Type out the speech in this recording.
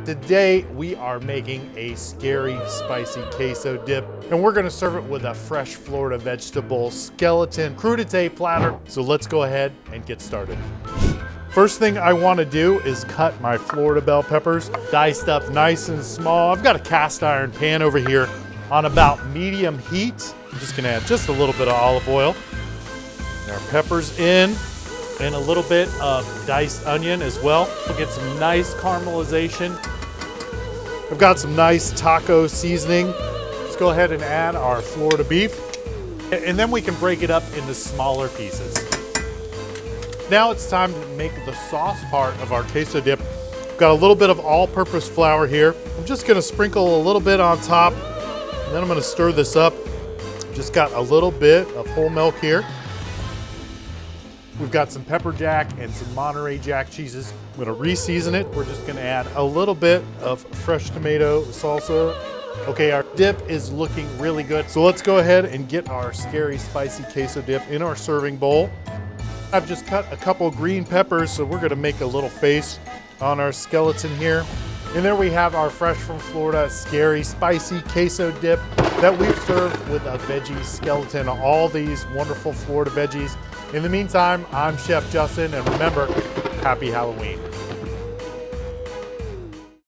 Today we are making a scary spicy queso dip, and we're gonna serve it with a fresh Florida vegetable skeleton crudité platter. So let's go ahead and get started. First thing I wanna do is cut my Florida bell peppers, diced up nice and small. I've got a cast iron pan over here on about medium heat. I'm just gonna add just a little bit of olive oil. And our peppers in, and a little bit of diced onion as well. We'll get some nice caramelization. I've got some nice taco seasoning. Let's go ahead and add our Florida beef. And then we can break it up into smaller pieces. Now it's time to make the sauce part of our queso dip. I've got a little bit of all-purpose flour here. I'm just gonna sprinkle a little bit on top, and then I'm gonna stir this up. Just got a little bit of whole milk here. We've got some pepper jack and some Monterey Jack cheeses. I'm gonna re-season it. We're just gonna add a little bit of fresh tomato salsa. Okay, our dip is looking really good. So let's go ahead and get our scary spicy queso dip in our serving bowl. I've just cut a couple green peppers, so we're gonna make a little face on our skeleton here. And there we have our fresh from Florida scary spicy queso dip that we've served with a veggie skeleton, all these wonderful Florida veggies. In the meantime, I'm Chef Justin, and remember, happy Halloween.